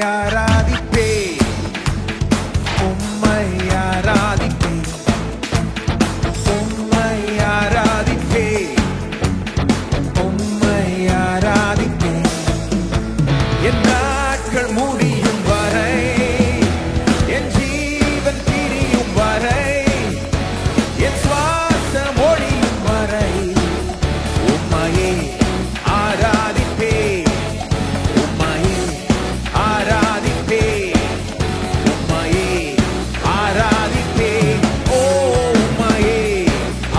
ஆராதிப்பேன், உம்மை ஆராதிப்பேன், உம்மை ஆராதிப்பேன், உம்மை ஆராதிப்பேன். என் நாட்கள் முடியும் வரை, என் ஜீவன் பிரியும் வரை, என் சுவாசம் ஒழியும் வரை உம்மையே ஆராதிப்பேன், உம்மையே ஆராதிப்பேன், உம்மையே ஆராதிப்பேன். ஓ உம்மையே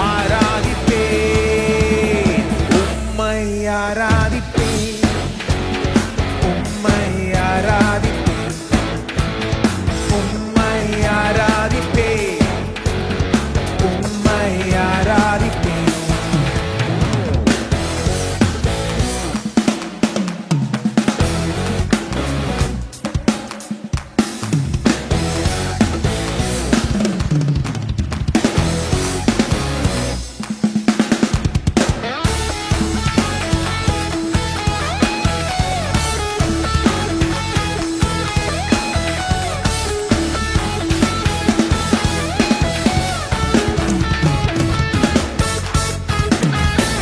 ஆராதிப்பேன், உம்மை ஆராதிப்பேன், உம்மை ஆராதிப்பேன், உம்மை ஆராதிப்பேன், உம்மை ஆராதிப்பேன்.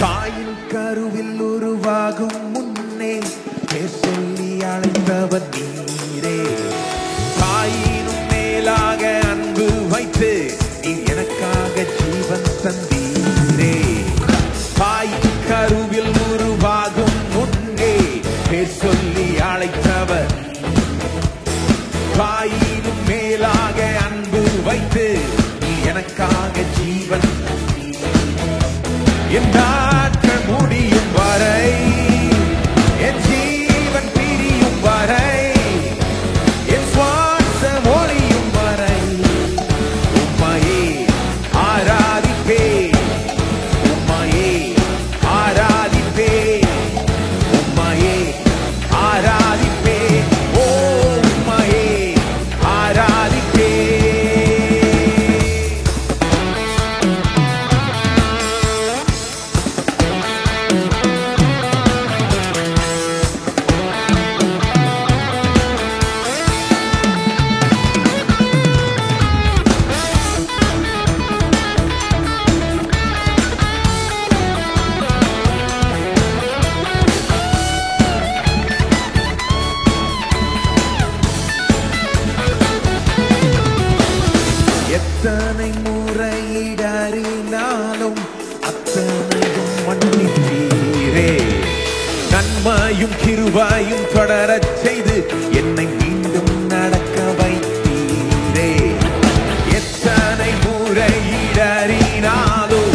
தாயின் கருவில் உருவாகும் முன்னே பேர் சொல்லி அழைத்தவர் நீரே. தாயினும் மேலாக அன்பு வைத்து நீ எனக்காக ஜீவன் தந்தீரே. தாயின் கருவில் உருவாகும் முன்னே பேர் சொல்லி அழைத்தவர், தாயினும் மேலாக அன்பு வைத்து நீ எனக்காக ஜீவன். என் நாட்கள் முடியும் வரை, என் ஜீவன் பிரியும் வரை, என் சுவாசம் ஒழியும் வரை உம்மையே ஆராதிப்பேன், உம்மையே ஆராதிப்பேன், உம்மையே ஆராதிப்பேன். ஓ உம்மையே ஆராதிப்பேன். எத்தனை முறையிடறினாலும் அத்தனையும் மன்னித்தீரே. நன்மையும் கிருபையும் தொடரச் செய்து என்னை மீண்டும் நடக்க வைத்தீரே. எத்தனை முறையிடறினாலும்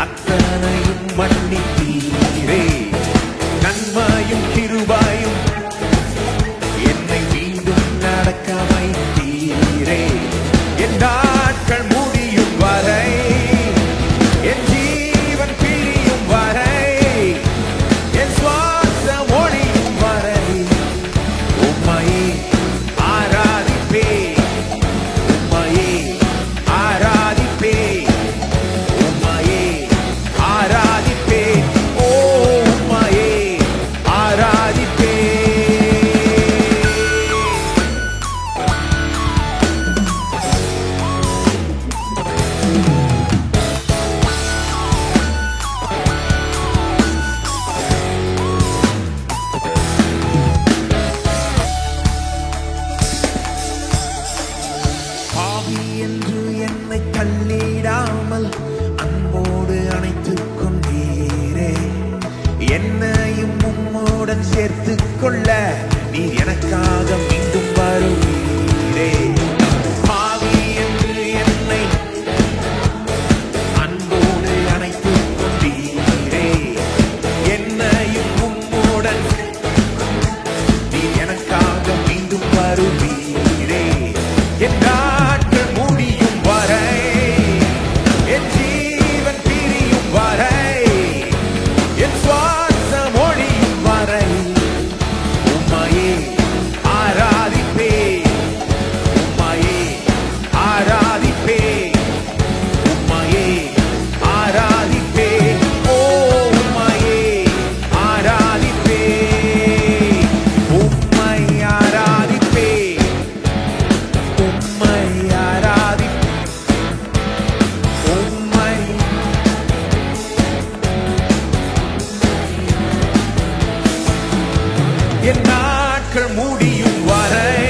அத்தனையும் மன்னித்தீரே. நன்மையும் கிருபையும் என்னை மீண்டும் நடக்க வைத்தீரே. என் நாட்கள் முடியும் வரை, என் ஜீவன் பிரியும் வரை, என் சுவாசம் ஒழியும் வரை உம்மையே ஆராதிப்பேன், உம்மையே ஆராதிப்பேன், உம்மையே ஆராதிப்பேன். ஓ உம்மையே ஆராதிப்பேன். பாவி என்று என்னை தள்ளிடாமல் அன்போடு அணைத்துக் கொண்டீரே. என்னையும் உம்மோடன் சேர்த்துக் கொள்ள நீ எனக்காக மீண்டும் வருவீரே. பாவி என்று என்னை அன்போடு அணைத்துக் கொண்டீரே. என்னையும் உம்மோடன் நீ எனக்காக மீண்டும் வருவீரே. என் நாட்கள் முடியும் வரை, என் ஜீவன் பிரியும் வரை, என் சுவாசம் ஒழியும் வரை உம்மையே ஆராதிப்பேன். நீயும் வரை